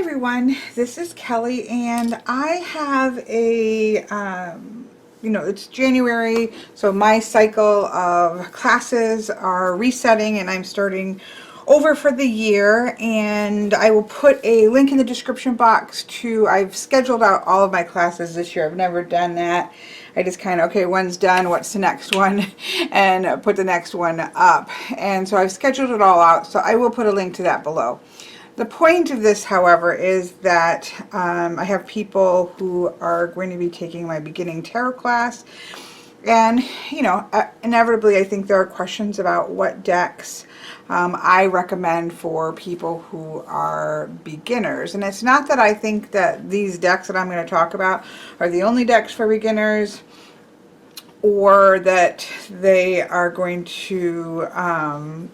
everyone, this is Kelly, and I have a, it's January, so my cycle of classes are resetting and I'm starting over for the year, and I will put a link in the description box to, I've scheduled out all of my classes this year. I've never done that. I just kind of, okay, one's done, what's the next one, and put the next one up. And so I've scheduled it all out, so I will put a link to that below. The point of this, however, is that I have people who are going to be taking my beginning tarot class, and inevitably I think there are questions about what decks I recommend for people who are beginners. And it's not that I think that these decks that I'm going to talk about are the only decks for beginners, or that they are going to,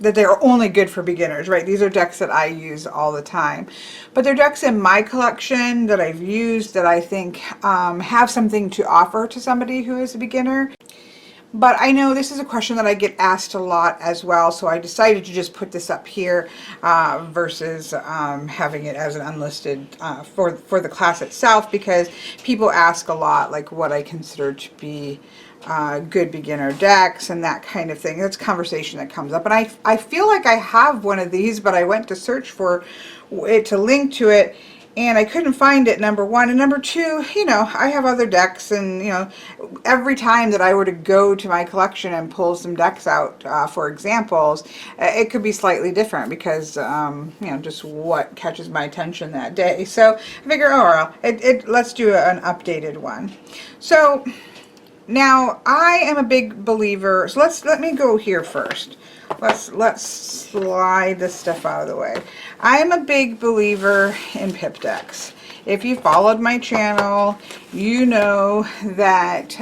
that they are only good for beginners, right? These are decks that I use all the time. But they're decks in my collection that I've used that I think have something to offer to somebody who is a beginner. But I know this is a question that I get asked a lot as well, so I decided to just put this up here versus having it as an unlisted for the class itself, because people ask a lot, like, what I consider to be good beginner decks and that kind of thing. That's a conversation that comes up, and I feel like I have one of these, but I went to search for it to link to it, and I couldn't find it, number one. And number two, I have other decks, and every time that I were to go to my collection and pull some decks out for examples, it could be slightly different because just what catches my attention that day. So I figure, let's do an updated one. So now I am a big believer, so let me go here first. Let's slide this stuff out of the way. I am a big believer in pip decks. If you followed my channel, you know that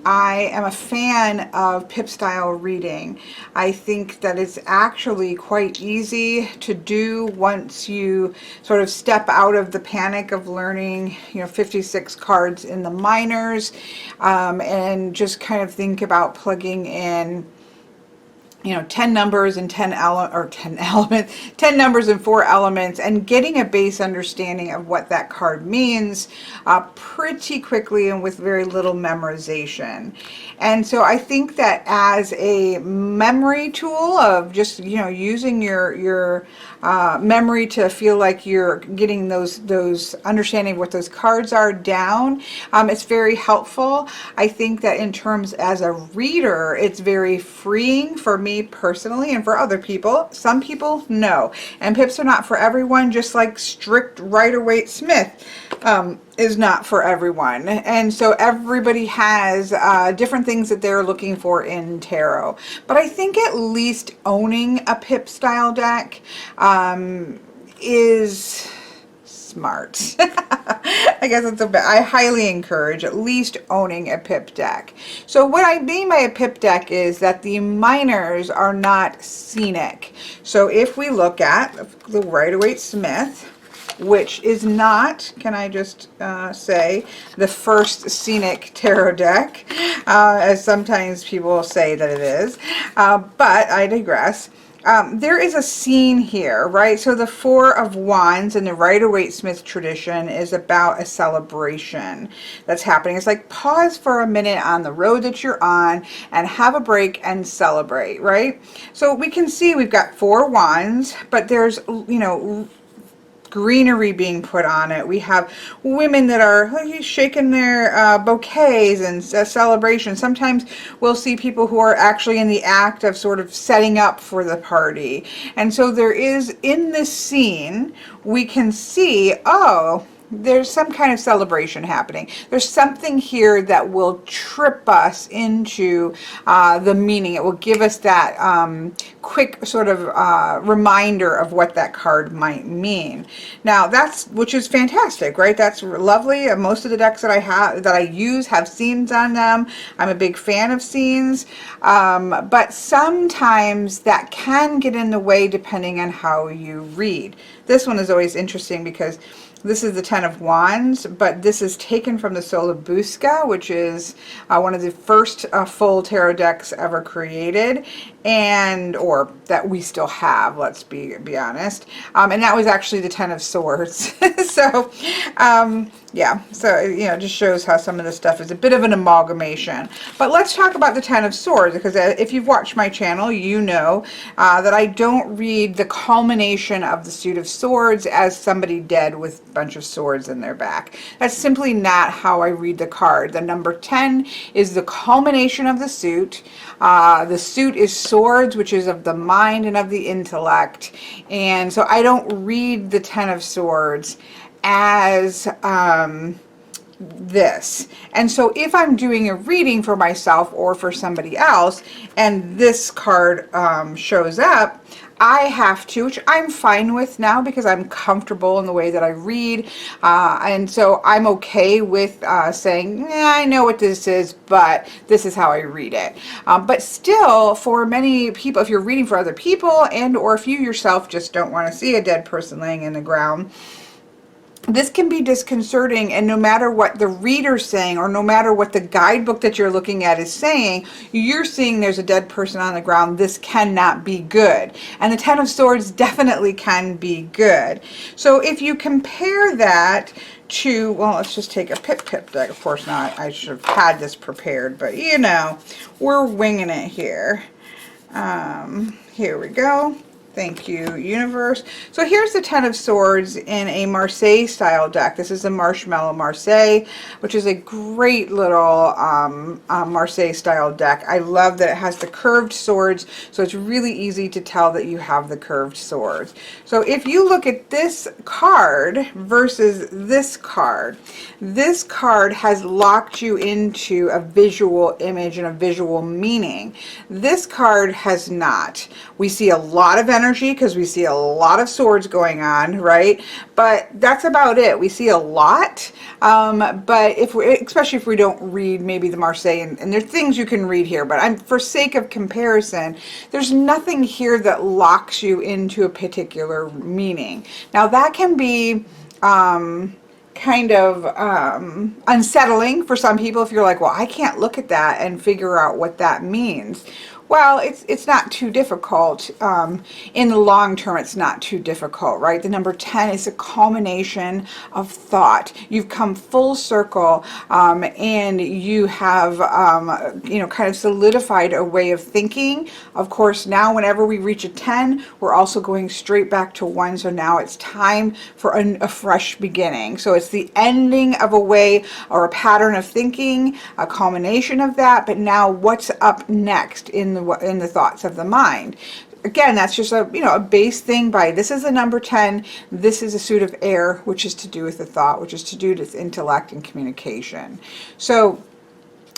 I am a fan of pip style reading. I think that it's actually quite easy to do once you sort of step out of the panic of learning 56 cards in the minors, and just kind of think about plugging in 10 numbers and 10 numbers and 4 elements, and getting a base understanding of what that card means pretty quickly and with very little memorization. And so I think that as a memory tool of just using your memory to feel like you're getting those understanding of what those cards are down, it's very helpful. I think that in terms as a reader, it's very freeing for me personally, and for other people. Some people, no. And pips are not for everyone, just like strict Rider-Waite Smith is not for everyone. And so everybody has different things that they're looking for in tarot. But I think at least owning a pip style deck is smart. I guess it's I highly encourage at least owning a pip deck. So what I mean by a pip deck is that the minors are not scenic. So if we look at the Rider-Waite Smith, which is not, can I just say, the first scenic tarot deck, as sometimes people say that it is, but I digress. There is a scene here, right? So the Four of Wands in the Rider-Waite Smith tradition is about a celebration that's happening. It's like pause for a minute on the road that you're on and have a break and celebrate, right? So we can see we've got 4 wands, but there's, greenery being put on it. We have women that are shaking their bouquets and celebration. Sometimes we'll see people who are actually in the act of sort of setting up for the party. And so there is, in this scene, we can see, there's some kind of celebration happening. There's something here that will trip us into the meaning. It will give us that quick sort of reminder of what that card might mean. Now which is fantastic, right? That's lovely. Most of the decks that I use have scenes on them. I'm a big fan of scenes, but sometimes that can get in the way depending on how you read. This one is always interesting because This is the Ten of Wands, but this is taken from the Solabusca, which is one of the first full tarot decks ever created, and or that we still have, let's be honest. And that was actually the Ten of Swords. So yeah, so you know, it just shows how some of this stuff is a bit of an amalgamation. But let's talk about the Ten of Swords, because if you've watched my channel, you know that I don't read the culmination of the suit of swords as somebody dead with a bunch of swords in their back. That's simply not how I read the card. The number 10 is the culmination of the suit. The suit is swords, which is of the mind and of the intellect. And so I don't read the Ten of Swords as this. And so if I'm doing a reading for myself or for somebody else and this card shows up, I have to, which I'm fine with now because I'm comfortable in the way that I read, and so I'm okay with saying, I know what this is, but this is how I read it. But still, for many people, if you're reading for other people and or if you yourself just don't want to see a dead person laying in the ground, this can be disconcerting, and no matter what the reader's saying or no matter what the guidebook that you're looking at is saying, you're seeing there's a dead person on the ground. This cannot be good. And the Ten of Swords definitely can be good. So if you compare that to, well, let's just take a Pip deck. Of course not. I should have had this prepared, but you know, we're winging it here. Here we go. Thank you, universe. So here's the Ten of Swords in a Marseille style deck. This is the Marshmallow Marseille, which is a great little Marseille style deck. I love that it has the curved swords, so it's really easy to tell that you have the curved swords. So if you look at this card versus this card has locked you into a visual image and a visual meaning. This card has not. We see a lot of energy because we see a lot of swords going on, right? But that's about it. We see a lot, but especially if we don't read maybe the Marseille, and there's things you can read here, but for sake of comparison, there's nothing here that locks you into a particular meaning. Now that can be kind of unsettling for some people if you're like, well, I can't look at that and figure out what that means. Well, it's not too difficult. In the long term, it's not too difficult, right? The number 10 is a culmination of thought. You've come full circle, and you have, you know, kind of solidified a way of thinking. Of course, now whenever we reach a 10, we're also going straight back to 1. So now it's time for a fresh beginning. So it's the ending of a way or a pattern of thinking, a culmination of that. But now what's up next in the thoughts of the mind? Again, that's just a, you know, a base thing. By this is the number 10. This is a suit of air, which is to do with the thought, which is to do with intellect and communication. So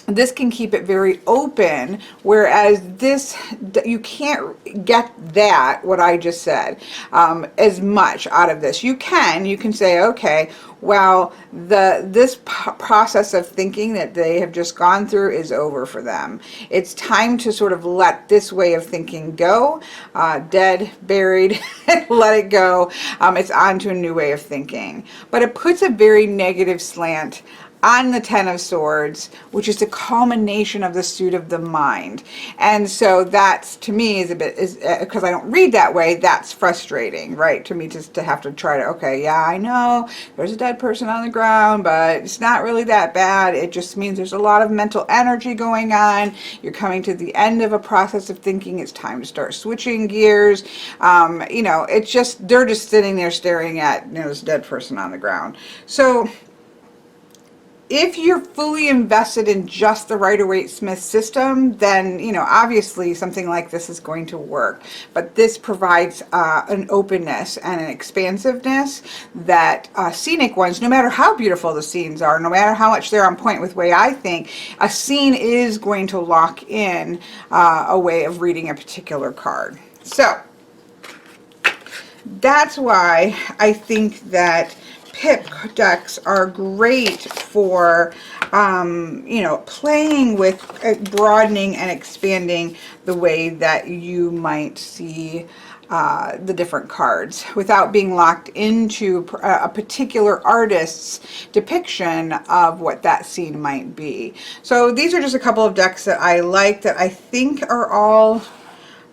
this can keep it very open, whereas this, you can't get that, what I just said, as much out of this. You can say, okay, well, this process of thinking that they have just gone through is over for them. It's time to sort of let this way of thinking go, dead, buried, let it go. It's on to a new way of thinking. But it puts a very negative slant on the Ten of Swords, which is the culmination of the suit of the mind. And so that's, to me, is a bit, because I don't read that way, that's frustrating, right? To me, just to have to try to, okay, yeah, I know there's a dead person on the ground, but it's not really that bad. It just means there's a lot of mental energy going on. You're coming to the end of a process of thinking. It's time to start switching gears. You know, it's just, they're just sitting there staring at, you know, this dead person on the ground. So if you're fully invested in just the Rider-Waite-Smith system, then, you know, obviously something like this is going to work. But this provides an openness and an expansiveness that scenic ones, no matter how beautiful the scenes are, no matter how much they're on point with the way I think, a scene is going to lock in a way of reading a particular card. So that's why I think that Pip decks are great for, you know, playing with broadening and expanding the way that you might see the different cards without being locked into a particular artist's depiction of what that scene might be. So these are just a couple of decks that I like, that I think are all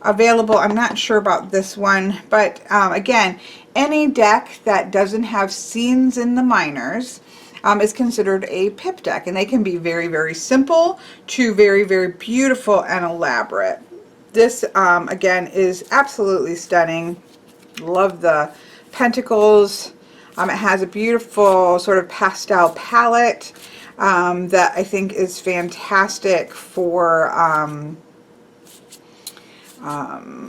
available. I'm not sure about this one, but again, any deck that doesn't have scenes in the minors is considered a pip deck, and they can be very, very simple to very, very beautiful and elaborate. This, again, is absolutely stunning. Love the pentacles. It has a beautiful sort of pastel palette that I think is fantastic for,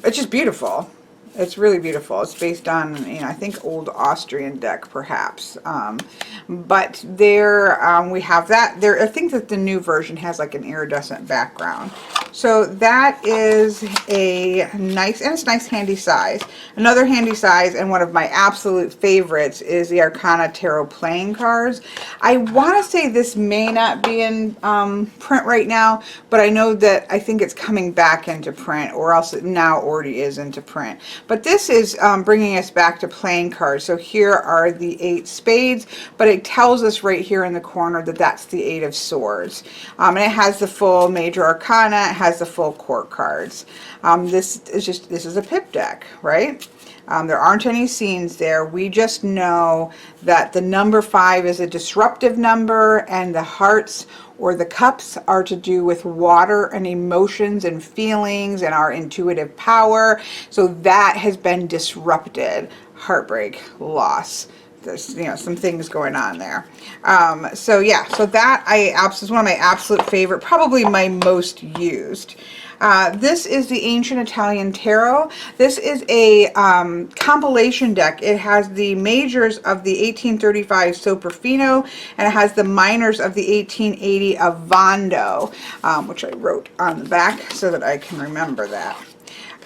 it's just beautiful. It's really beautiful. It's based on, you know, I think old Austrian deck perhaps. But there we have that. There, I think that the new version has like an iridescent background. So that is a nice, and it's nice handy size. Another handy size, and one of my absolute favorites, is the Arcana Tarot playing cards. I want to say this may not be in print right now, but I know that I think it's coming back into print, or else it now already is into print. But this is bringing us back to playing cards. So here are the 8 spades, but it tells us right here in the corner that that's the 8 of swords. And it has the full major arcana, it has the full court cards. This is a pip deck, right? There aren't any scenes there. We just know that the number 5 is a disruptive number, and the hearts or the cups are to do with water and emotions and feelings and our intuitive power. So that has been disrupted. Heartbreak, loss. There's, you know, some things going on there. So yeah, so that is one of my absolute favorite, probably my most used. This is the Ancient Italian Tarot. This is a compilation deck. It has the majors of the 1835 Soprafino, and it has the minors of the 1880 Avando, which I wrote on the back so that I can remember that.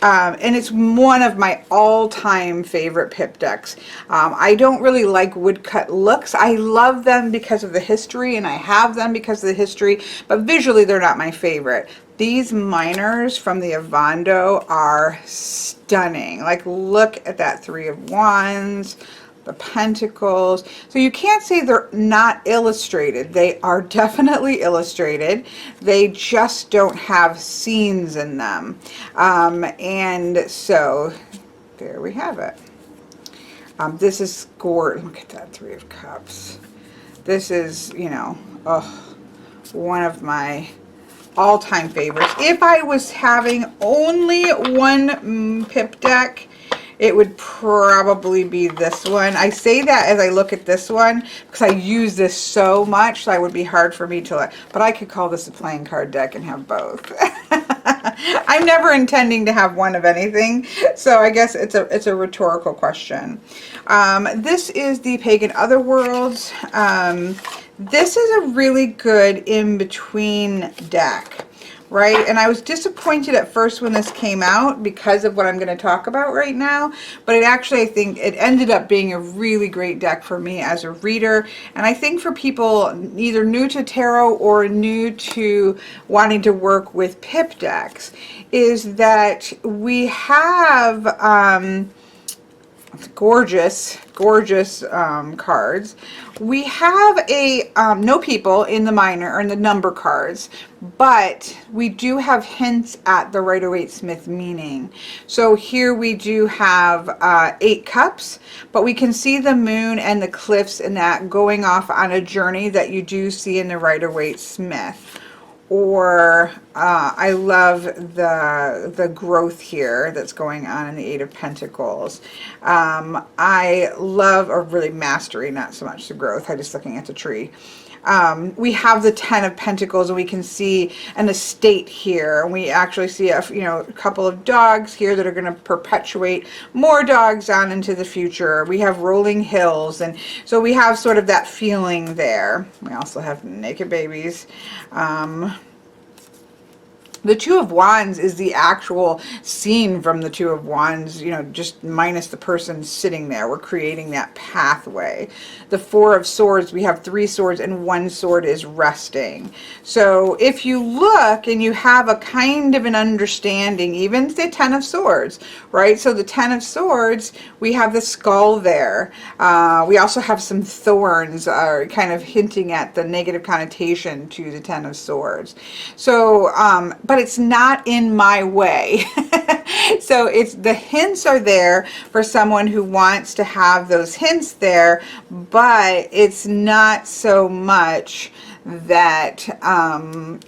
And it's one of my all-time favorite pip decks. I don't really like woodcut looks. I love them because of the history, and I have them because of the history, but visually they're not my favorite. These minors from the Avando are stunning. Like, look at that 3 of Wands, the Pentacles. So you can't say they're not illustrated. They are definitely illustrated. They just don't have scenes in them. And so there we have it. This is gorgeous. Look at that 3 of Cups. This is, you know, one of my all-time favorites. If I was having only one pip deck, it would probably be this one. I say that as I look at this one because I use this so much, so it would be hard for me to, but I could call this a playing card deck and have both. I'm never intending to have one of anything, so I guess it's a rhetorical question. This is the Pagan Otherworlds. This is a really good in-between deck, right? And I was disappointed at first when this came out because of what I'm going to talk about right now, but it actually, I think it ended up being a really great deck for me as a reader. And I think for people either new to tarot or new to wanting to work with pip decks, is that we have gorgeous cards. We have a no people in the minor or in the number cards, but we do have hints at the Rider-Waite-Smith meaning. So here we do have 8 cups, but we can see the moon and the cliffs and that going off on a journey that you do see in the Rider-Waite-Smith. Or I love the growth here that's going on in the 8 of Pentacles. I love, or really mastery, not so much the growth, I'm just looking at the tree. We have the 10 of Pentacles, and we can see an estate here, and we actually see a couple of dogs here that are going to perpetuate more dogs on into the future. We have rolling hills, and so we have sort of that feeling there. We also have naked babies. The Two of Wands is the actual scene from the Two of Wands, you know, just minus the person sitting there. We're creating that pathway. The Four of Swords, we have 3 swords and 1 sword is resting. So if you look and you have a kind of an understanding, even the 10 of Swords, right? So the 10 of Swords, we have the skull there. We also have some thorns, kind of hinting at the negative connotation to the 10 of Swords. So, but it's not in my way. So it's, the hints are there for someone who wants to have those hints there, but it's not so much that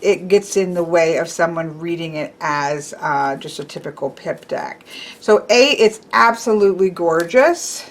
it gets in the way of someone reading it as just a typical pip deck. So A, it's absolutely gorgeous.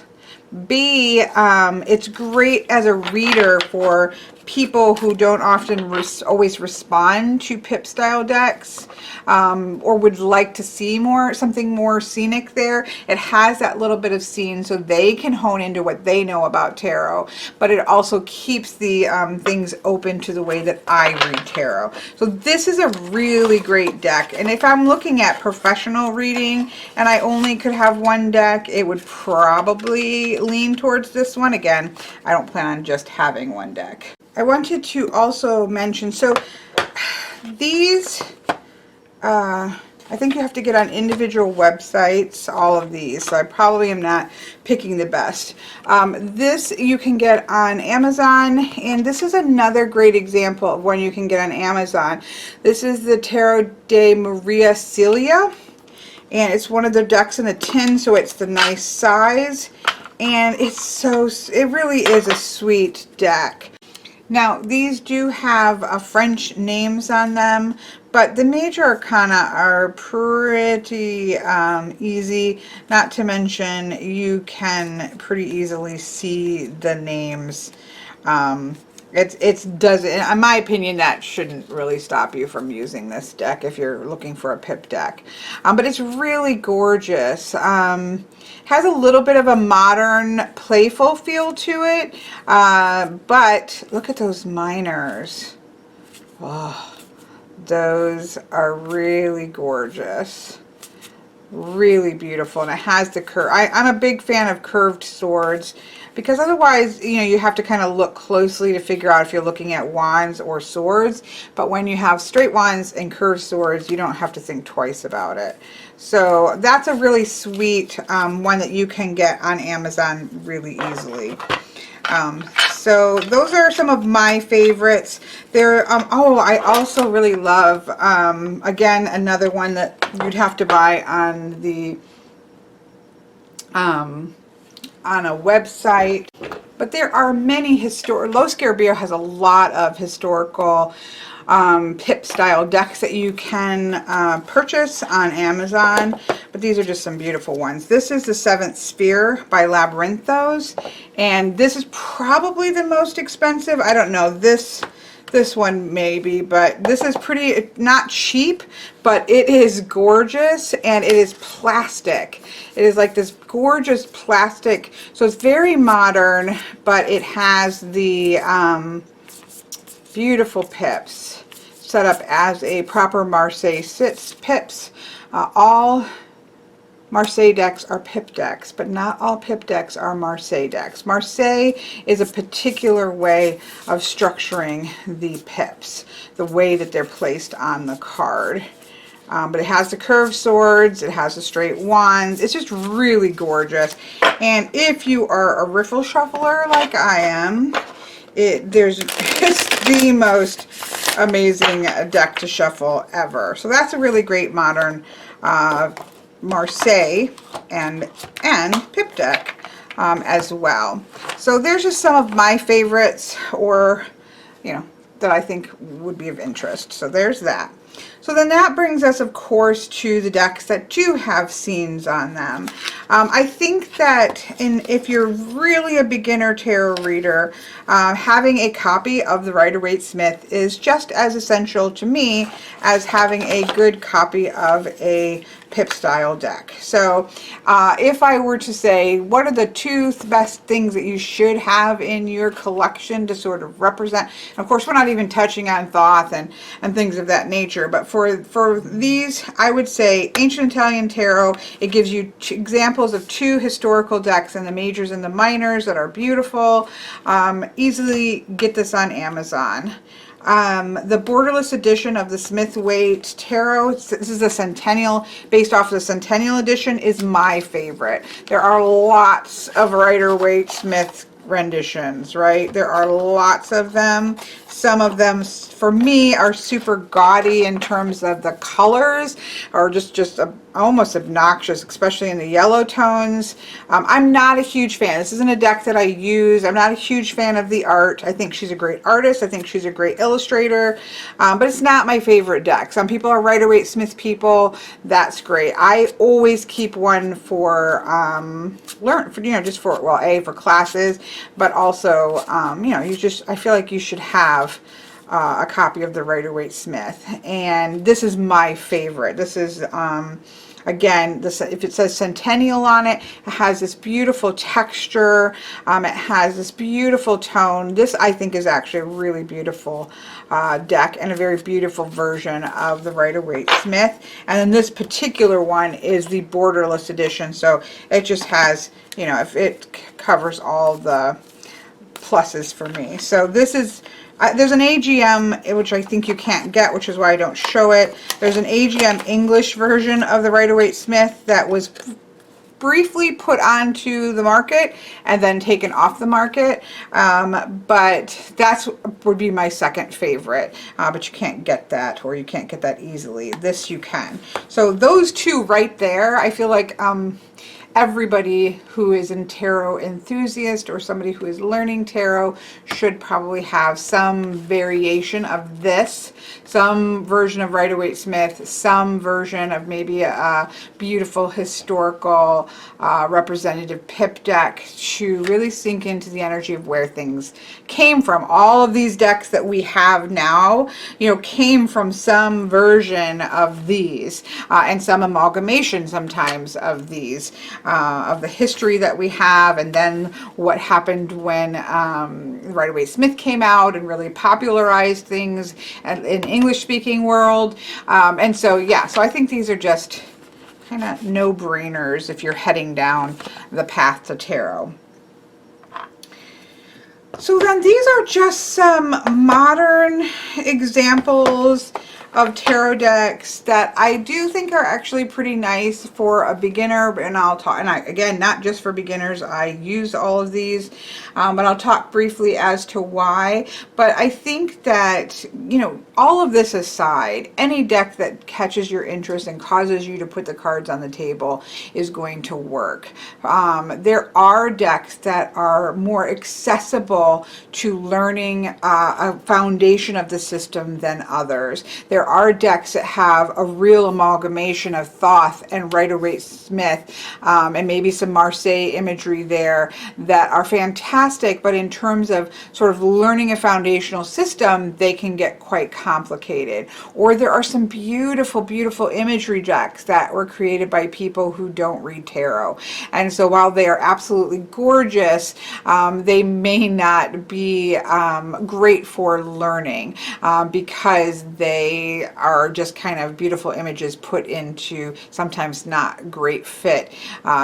B, it's great as a reader for people who don't often always respond to pip style decks, or would like to see something more scenic there. It has that little bit of scene so they can hone into what they know about tarot, but it also keeps the things open to the way that I read tarot. So this is a really great deck, and if I'm looking at professional reading and I only could have one deck, it would probably lean towards this one. Again, I don't plan on just having one deck. I wanted to also mention, so these, I think you have to get on individual websites, all of these, so I probably am not picking the best. This you can get on Amazon, and this is another great example of one you can get on Amazon. This is the Tarot de Maria Celia, and it's one of the decks in a tin, so it's the nice size, and it really is a sweet deck. Now, these do have French names on them, but the major arcana are pretty easy, not to mention you can pretty easily see the names. In my opinion, that shouldn't really stop you from using this deck if you're looking for a pip deck. But it's really gorgeous. Has a little bit of a modern, playful feel to it. But look at those minors. Oh, those are really gorgeous. Really beautiful, and it has the curve. I'm a big fan of curved swords, because otherwise, you know, you have to kind of look closely to figure out if you're looking at wands or swords. But when you have straight wands and curved swords, you don't have to think twice about it. So that's a really sweet one that you can get on Amazon really easily. So those are some of my favorites. There, oh, I also really love, again, another one that you'd have to buy on the, on a website. But there are many Los Scarabeo has a lot of historical pip style decks that you can purchase on Amazon, but these are just some beautiful ones. This is the Seventh Sphere by Labyrinthos, and this is probably the most expensive. I don't know, this one maybe, but this is pretty, not cheap, but it is gorgeous, and it is plastic. It is like this gorgeous plastic, so it's very modern, but it has the beautiful pips set up as a proper Marseille pips. All Marseille decks are pip decks, but not all pip decks are Marseille decks. Marseille is a particular way of structuring the pips, the way that they're placed on the card. But it has the curved swords, it has the straight wands. It's just really gorgeous. And if you are a riffle shuffler like I am, it's the most amazing deck to shuffle ever. So that's a really great modern Marseille and pip deck as well. So there's just some of my favorites, or you know, that I think would be of interest. So there's that. So then that brings us, of course, to the decks that do have scenes on them. I think that if you're really a beginner tarot reader, having a copy of the Rider-Waite-Smith is just as essential to me as having a good copy of a pip style deck. So if I were to say, what are the 2 best things that you should have in your collection to sort of represent, and of course we're not even touching on Thoth and things of that nature, but for these, I would say Ancient Italian Tarot. It gives you examples of 2 historical decks and the majors and the minors that are beautiful. Easily get this on Amazon. The Borderless edition of the Smith-Waite Tarot, this is a Centennial, based off the Centennial edition, is my favorite. There are lots of Rider-Waite Smith renditions, right? There are lots of them. Some of them, for me, are super gaudy in terms of the colors, or just almost obnoxious, especially in the yellow tones. I'm not a huge fan. This isn't a deck that I use. I'm not a huge fan of the art. I think she's a great artist. I think she's a great illustrator, but it's not my favorite deck. Some people are Rider-Waite Smith people. That's great. I always keep one for just for, well, for classes, but also I feel like you should have a copy of the Rider-Waite Smith, and this is my favorite. This is again, if it says Centennial on it, it has this beautiful texture. It has this beautiful tone. This, I think, is actually a really beautiful deck and a very beautiful version of the Rider-Waite Smith. And then this particular one is the Borderless edition, so it just has, if it covers all the pluses for me. So this is there's an AGM, which I think you can't get, which is why I don't show it. There's an AGM English version of the Rider-Waite Smith that was briefly put onto the market and then taken off the market, but that would be my second favorite, but you can't get that, or you can't get that easily. This you can. So those 2 right there, I feel like everybody who is a tarot enthusiast or somebody who is learning tarot should probably have some variation of this, some version of Rider-Waite Smith, some version of maybe a beautiful historical representative pip deck to really sink into the energy of where things came from. All of these decks that we have now, came from some version of these, and some amalgamation sometimes of these. Of the history that we have, and then what happened when Rider-Waite Smith came out and really popularized things in English-speaking world. And so, yeah, so I think these are just kind of no-brainers if you're heading down the path to tarot. So then these are just some modern examples of tarot decks that I do think are actually pretty nice for a beginner, and I'll talk, and again, not just for beginners, I use all of these, but I'll talk briefly as to why. But I think that, all of this aside, any deck that catches your interest and causes you to put the cards on the table is going to work. There are decks that are more accessible to learning a foundation of the system than others. There are decks that have a real amalgamation of Thoth and Rider-Waite Smith, and maybe some Marseille imagery there that are fantastic, but in terms of sort of learning a foundational system, they can get quite complicated. Or there are some beautiful, beautiful imagery decks that were created by people who don't read tarot. And so while they are absolutely gorgeous, they may not be great for learning because they are just kind of beautiful images put into sometimes not great fit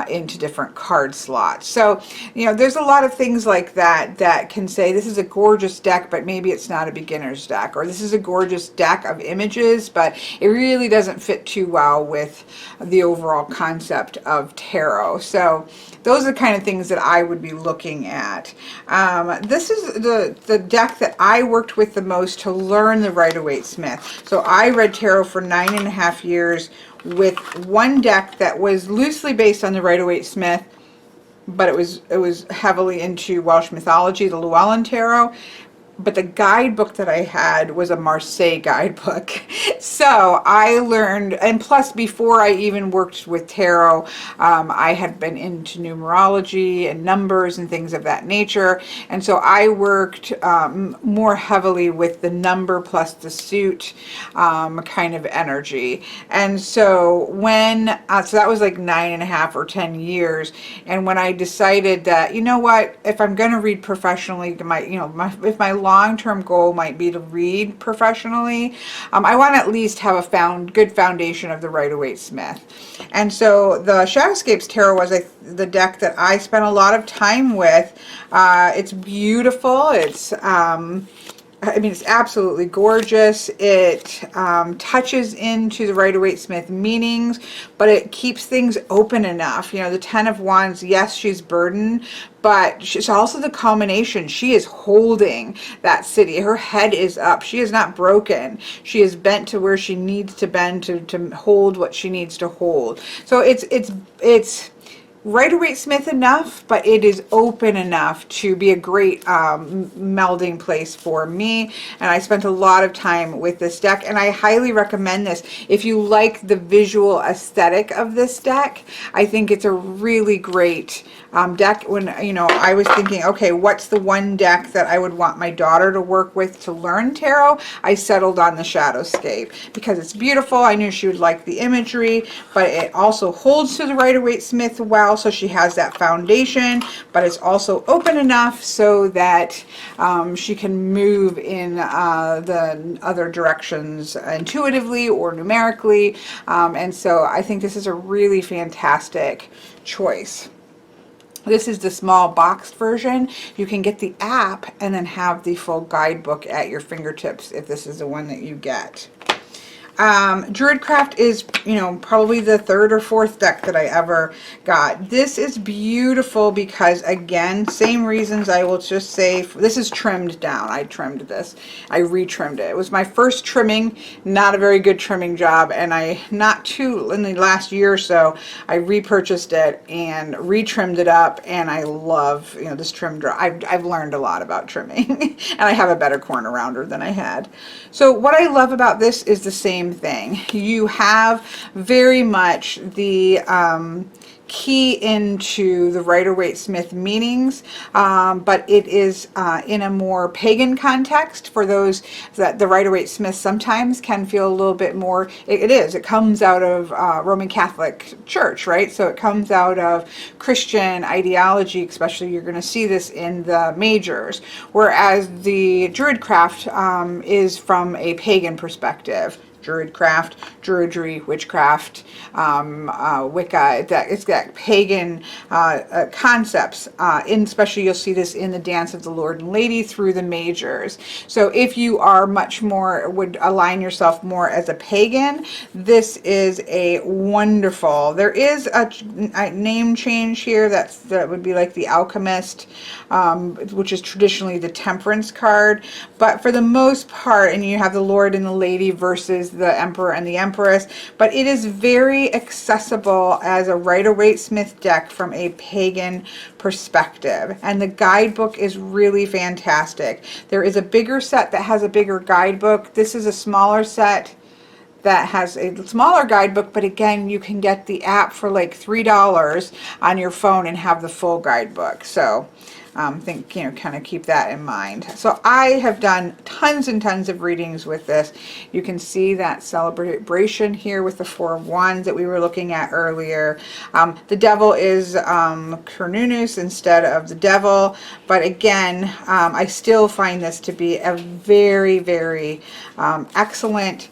into different card slots. So, there's a lot of things like that that can say this is a gorgeous deck, but maybe it's not a beginner's deck, or this is a gorgeous deck of images, but it really doesn't fit too well with the overall concept of tarot. So those are the kind of things that I would be looking at. This is the deck that I worked with the most to learn the Rider-Waite Smith. So I read tarot for 9.5 years with one deck that was loosely based on the Rider-Waite Smith, but it was heavily into Welsh mythology, the Llewellyn Tarot. But the guidebook that I had was a Marseille guidebook. So I learned, and plus before I even worked with tarot, I had been into numerology and numbers and things of that nature. And so I worked more heavily with the number plus the suit kind of energy. And so when, so that was like 9.5 or 10 years. And when I decided that, if I'm going to read professionally, if my long-term goal might be to read professionally, I want to at least have a good foundation of the Rider-Waite-Smith. And so the Shadowscapes Tarot was the deck that I spent a lot of time with. It's beautiful. It's I mean, it's absolutely gorgeous. It touches into the Rider-Waite-Smith meanings, but it keeps things open enough. You know, the Ten of Wands, yes, she's burdened, but she's also the culmination. She is holding that city. Her head is up. She is not broken. She is bent to where she needs to bend to hold what she needs to hold. So it's Rider-Waite-Smith enough, but it is open enough to be a great melding place for me. And I spent a lot of time with this deck, and I highly recommend this. If you like the visual aesthetic of this deck, I think it's a really great deck. When, you know, I was thinking, okay, what's the one deck that I would want my daughter to work with to learn tarot? I settled on the Shadowscape because it's beautiful. I knew she would like the imagery, but it also holds to the Rider-Waite-Smith well, so she has that foundation, but it's also open enough so that she can move in the other directions intuitively or numerically. And so I think this is a really fantastic choice. This is the small boxed version. You can get the app and then have the full guidebook at your fingertips if this is the one that you get. Druidcraft is, you know, probably the third or fourth deck that I ever got. This is beautiful because, again, same reasons. I will just say, this is trimmed down. I trimmed this. I retrimmed it. It was my first trimming, not a very good trimming job, and in the last year or so, I repurchased it and retrimmed it up, and I love, you know, this trim job. I've learned a lot about trimming, and I have a better corner rounder than I had. So what I love about this is the same thing. You have very much the key into the Rider-Waite-Smith meanings, but it is in a more pagan context. For those that the Rider-Waite-Smith sometimes can feel a little bit more, it comes out of Roman Catholic Church, right? So it comes out of Christian ideology, especially you're going to see this in the majors, whereas the Druidcraft is from a pagan perspective. Druidcraft, Druidry, Witchcraft, Wicca, it's got pagan concepts, especially you'll see this in the Dance of the Lord and Lady through the majors. So if you are much more, would align yourself more as a pagan, this is a wonderful, there is a name change here, that would be like the Alchemist, which is traditionally the Temperance card, but for the most part, and you have the Lord and the Lady versus the Emperor and the Empress, but it is very accessible as a Rider-Waite-Smith deck from a pagan perspective, and the guidebook is really fantastic. There is a bigger set that has a bigger guidebook. This is a smaller set that has a smaller guidebook, but again, you can get the app for like $3 on your phone and have the full guidebook. So think, you know, kind of keep that in mind. So I have done tons and tons of readings with this. You can see that celebration here with the Four of Wands that we were looking at earlier. The devil is Cernunnos instead of the devil, but again, I still find this to be a very, very excellent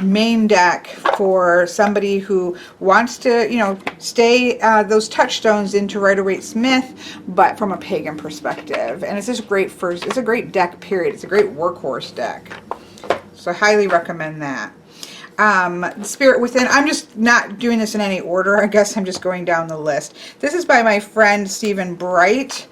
main deck for somebody who wants to, you know, stay those touchstones into Rider-Waite-Smith, but from a pagan perspective. And it's just great it's a great deck, period. It's a great workhorse deck. So I highly recommend that. Spirit Within, I'm just not doing this in any order. I guess I'm just going down the list. This is by my friend Stephen Bright.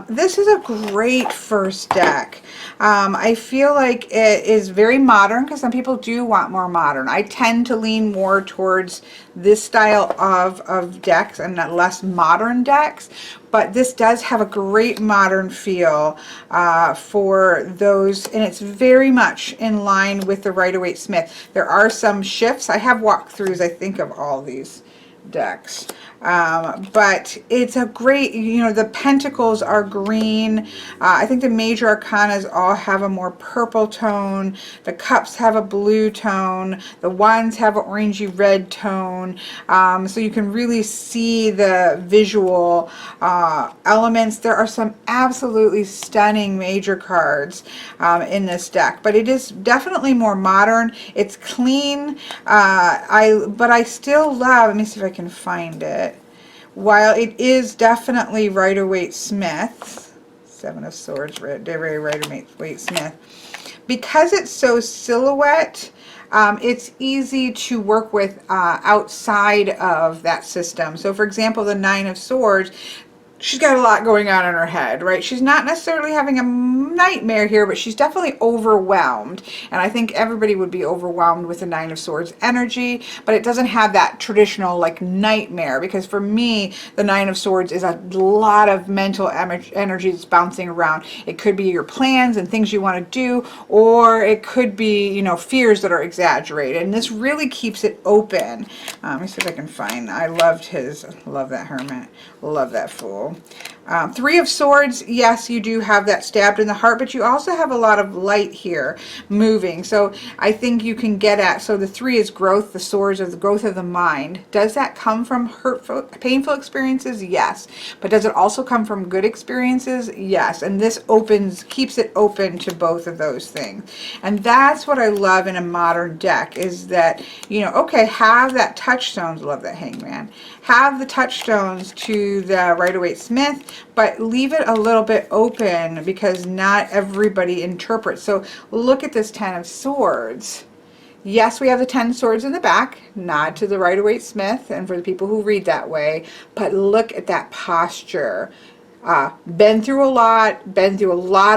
This is a great first deck. I feel like it is very modern because some people do want more modern. I tend to lean more towards this style of decks and less modern decks, but this does have a great modern feel for those, and it's very much in line with the Rider-Waite-Smith. There are some shifts. I have walkthroughs, I think, of all these decks. But it's a great, you know, the pentacles are green. I think the major arcanas all have a more purple tone. The cups have a blue tone. The wands have an orangey red tone. So you can really see the visual elements. There are some absolutely stunning major cards in this deck, but it is definitely more modern. It's clean. But I still love, let me see if I can find it. While it is definitely Rider-Waite Smith, Seven of Swords, very Rider-Waite Smith, because it's so silhouette, it's easy to work with outside of that system. So for example, the Nine of Swords, she's got a lot going on in her head, right? She's not necessarily having a nightmare here, but she's definitely overwhelmed. And I think everybody would be overwhelmed with the Nine of Swords energy, but it doesn't have that traditional like nightmare, because for me, the Nine of Swords is a lot of mental energy that's bouncing around. It could be your plans and things you want to do, or it could be, you know, fears that are exaggerated. And this really keeps it open. Let me see if I can find, I loved his, love that Hermit, love that Fool. Three of Swords, yes, you do have that stabbed in the heart, but you also have a lot of light here moving. So I think you can get at, so the three is growth, the swords are the growth of the mind. Does that come from hurtful, painful experiences? Yes. But does it also come from good experiences? Yes. And this keeps it open to both of those things. And that's what I love in a modern deck, is that, you know, okay, have that touchstones, love that Hangman, have the touchstones to the Rider-Waite Smith, but leave it a little bit open, because not everybody interprets. So look at this Ten of Swords. Yes, we have the 10 swords in the back, nod to the Rider-Waite Smith, and for the people who read that way, but look at that posture. Been through a lot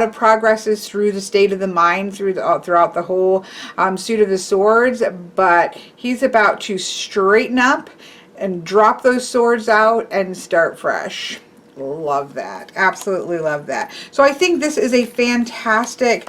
of progresses through the state of the mind throughout the whole suit of the swords, but he's about to straighten up and drop those swords out and start fresh. Love that. Absolutely love that. So I think this is a fantastic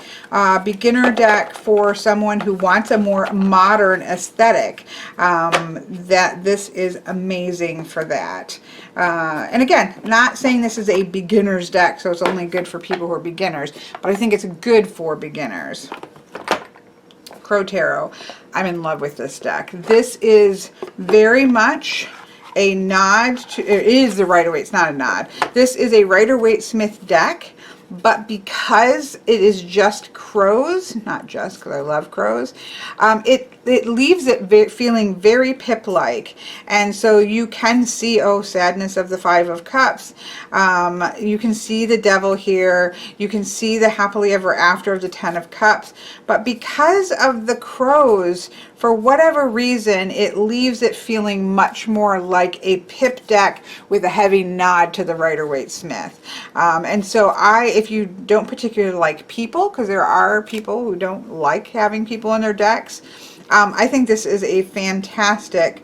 beginner deck for someone who wants a more modern aesthetic. That this is amazing for that. And again, not saying this is a beginner's deck, so it's only good for people who are beginners, but I think it's good for beginners. Crowe Tarot. I'm in love with this deck. This is very much a nod to, it is the Rider-Waite, it's not a nod. This is a Rider-Waite Smith deck, but because it is just crows, not just because I love crows, it leaves it feeling very Pip-like. And so you can see, oh, sadness of the Five of Cups. You can see the Devil here. You can see the happily ever after of the Ten of Cups. But because of the crows, for whatever reason, it leaves it feeling much more like a Pip deck with a heavy nod to the Rider-Waite Smith. And so if you don't particularly like people, because there are people who don't like having people in their decks, I think this is a fantastic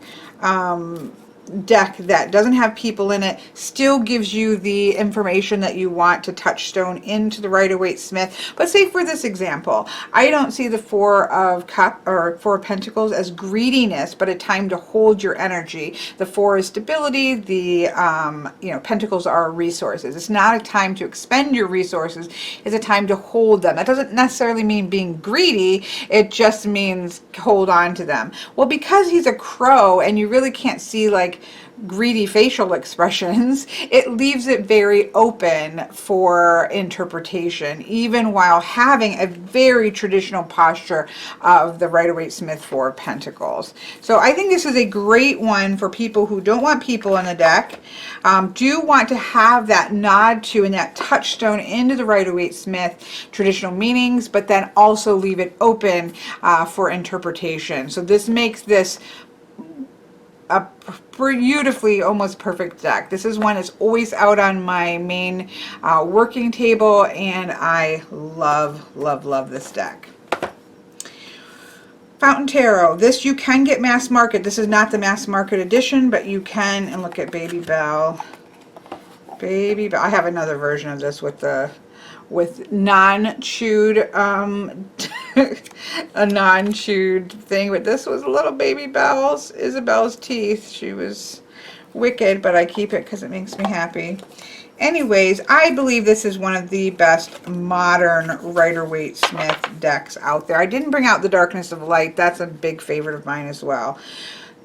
deck that doesn't have people in it, still gives you the information that you want to touchstone into the Rider-Waite Smith. But say for this example, I don't see the Four of Pentacles as greediness, but a time to hold your energy. The Four is stability. The Pentacles are resources. It's not a time to expend your resources. It's a time to hold them. That doesn't necessarily mean being greedy. It just means hold on to them. Well, because he's a crow and you really can't see like greedy facial expressions, it leaves it very open for interpretation, even while having a very traditional posture of the Rider-Waite Smith Four of Pentacles. So I think this is a great one for people who don't want people in the deck, do want to have that nod to and that touchstone into the Rider-Waite Smith traditional meanings, but then also leave it open for interpretation. So this makes this a beautifully almost perfect deck. This is one that's always out on my main working table, and I love this deck. Fountain Tarot. This you can get mass market. This is not the mass market edition, but you can. And look at Baby Belle. Baby Belle. I have another version of this with non-chewed a non-chewed thing, but this was little Baby Isabel's teeth. She was wicked, but I keep it because it makes me happy. Anyways, I believe this is one of the best modern Rider-Waite-Smith decks out there. I didn't bring out the Darkness of Light. That's a big favorite of mine as well.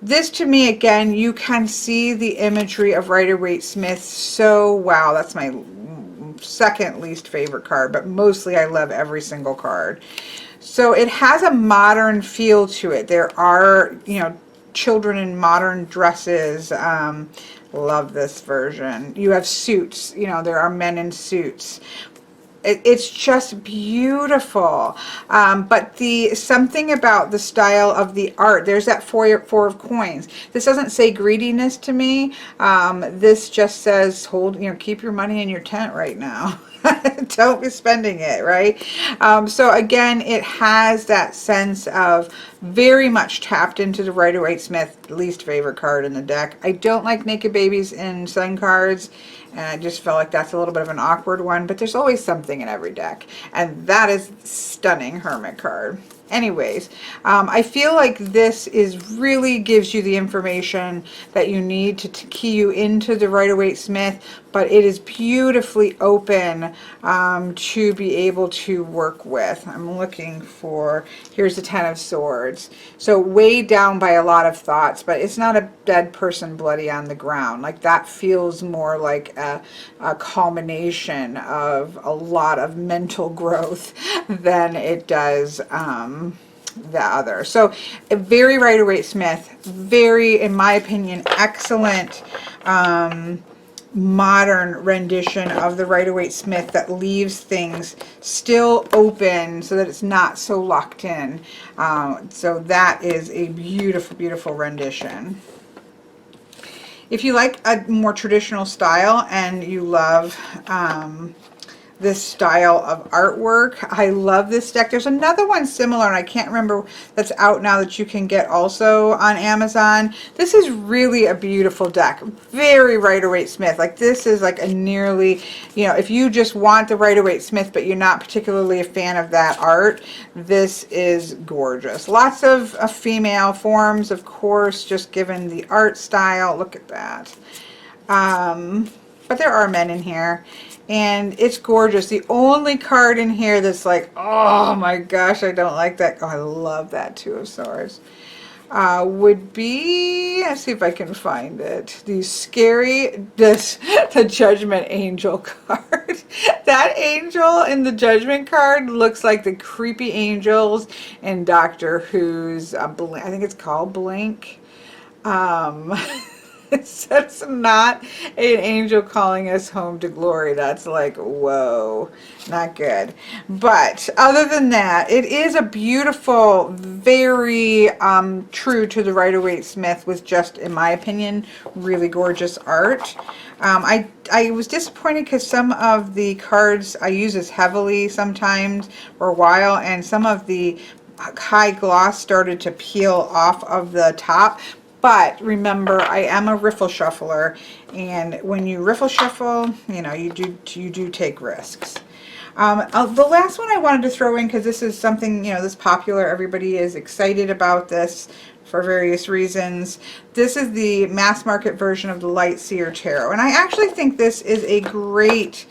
This, to me, again, you can see the imagery of Rider-Waite-Smith so wow. That's my second least favorite card, but mostly I love every single card. So it has a modern feel to it. There are, you know, children in modern dresses. Love this version. You have suits, you know, there are men in suits. It's just beautiful. But something about the style of the art, there's that four of coins. This doesn't say greediness to me. This just says keep your money in your tent right now. Don't be spending it, right? So again, it has that sense of very much tapped into the Rider-Waite-Smith least favorite card in the deck. I don't like naked babies in sun cards, and I just felt like that's a little bit of an awkward one, but there's always something in every deck, and that is stunning Hermit card. Anyways, I feel like this really gives you the information that you need to key you into the Rider-Waite-Smith, but it is beautifully open to be able to work with. I'm looking for, here's the Ten of Swords. So weighed down by a lot of thoughts, but it's not a dead person bloody on the ground. Like that feels more like a culmination of a lot of mental growth than it does the other. So a very Rider-Waite-Smith, very, in my opinion, excellent modern rendition of the Rider-Waite-Smith that leaves things still open so that it's not so locked in. So that is a beautiful, beautiful rendition. If you like a more traditional style and you love this style of artwork, I love this deck. There's another one similar, and I can't remember, that's out now that you can get also on Amazon. This is really a beautiful deck. Very Rider-Waite-Smith. Like this is like a nearly, you know, if you just want the Rider-Waite-Smith but you're not particularly a fan of that art, this is gorgeous. Lots of female forms, of course, just given the art style. Look at that. But there are men in here. And it's gorgeous. The only card in here that's like, oh my gosh, I don't like that. Oh, I love that Two of Swords. Would be, let's see if I can find it. The Judgment Angel card. That angel in the Judgment card looks like the creepy angels in Doctor Who's, I think it's called Blink. That's not an angel calling us home to glory. That's like, whoa, not good. But other than that, it is a beautiful, very true to the Rider-Waite-Smith with just, in my opinion, really gorgeous art. I was disappointed because some of the cards I use as heavily sometimes for a while, and some of the high gloss started to peel off of the top. But remember, I am a riffle shuffler, and when you riffle shuffle, you know, you do take risks. The last one I wanted to throw in, because this is something, you know, this popular, everybody is excited about this for various reasons. This is the mass market version of the Light Seer Tarot, and I actually think this is a great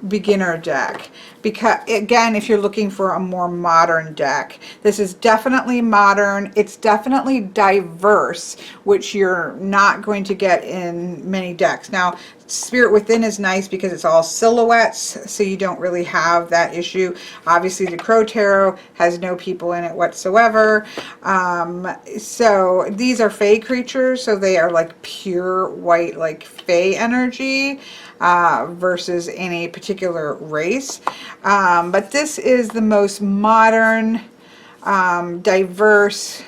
beginner deck, because again, if you're looking for a more modern deck, this is definitely modern. It's definitely diverse, which you're not going to get in many decks. Now, Spirit Within is nice because it's all silhouettes, so you don't really have that issue. Obviously, the Crowe Tarot has no people in it whatsoever. So these are Fae creatures, so they are like pure white, like Fae energy. Versus any particular race. But this is the most modern, diverse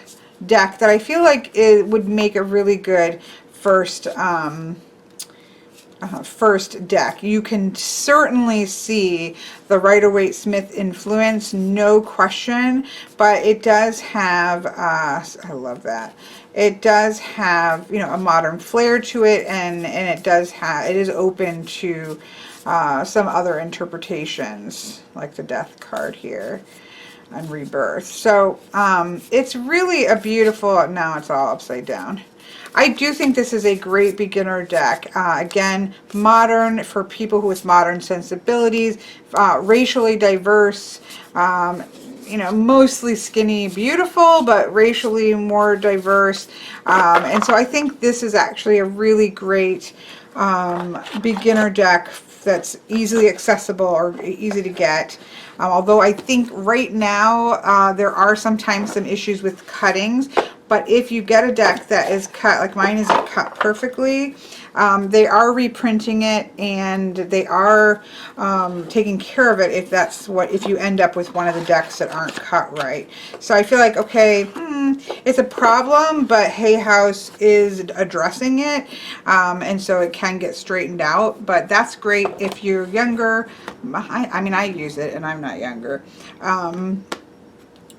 deck that I feel like it would make a really good first deck. You can certainly see the Rider-Waite-Smith influence, no question, but it does have, I love that. It does have, you know, a modern flair to it, and it does have, it is open to some other interpretations, like the Death card here and Rebirth. So it's really a beautiful, now it's all upside down. I do think this is a great beginner deck. Again, modern for people who with modern sensibilities, racially diverse, you know, mostly skinny, beautiful, but racially more diverse. And so I think this is actually a really great beginner deck that's easily accessible or easy to get. Although I think right now there are sometimes some issues with cuttings, but if you get a deck that is cut, like mine isn't cut perfectly, they are reprinting it and they are taking care of it if you end up with one of the decks that aren't cut right. So I feel like, okay, it's a problem, but Hay House is addressing it, and so it can get straightened out. But that's great if you're younger. I mean, I use it and I'm not younger.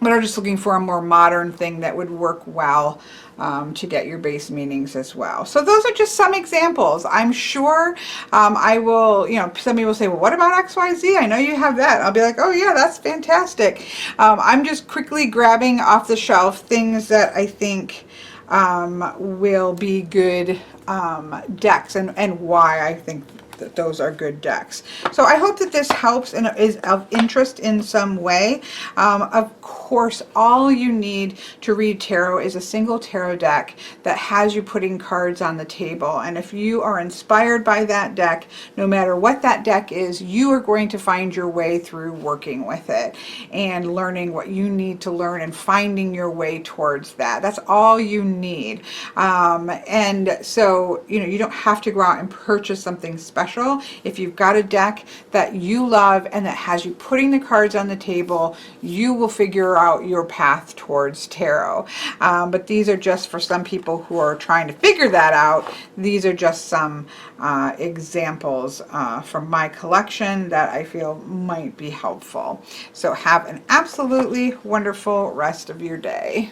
But I'm just looking for a more modern thing that would work well to get your base meanings as well. So those are just some examples. I'm sure I will, you know, some people say, well, what about XYZ? I know you have that. I'll be like, oh yeah, that's fantastic. I'm just quickly grabbing off the shelf things that I think will be good decks and why I think that those are good decks. So I hope that this helps and is of interest in some way. Of course, all you need to read tarot is a single tarot deck that has you putting cards on the table. And if you are inspired by that deck, no matter what that deck is, you are going to find your way through working with it and learning what you need to learn and finding your way towards that. That's all you need. And so, you know, you don't have to go out and purchase something special. If you've got a deck that you love and that has you putting the cards on the table, you will figure out your path towards tarot. But these are just for some people who are trying to figure that out. These are just some examples from my collection that I feel might be helpful. So have an absolutely wonderful rest of your day.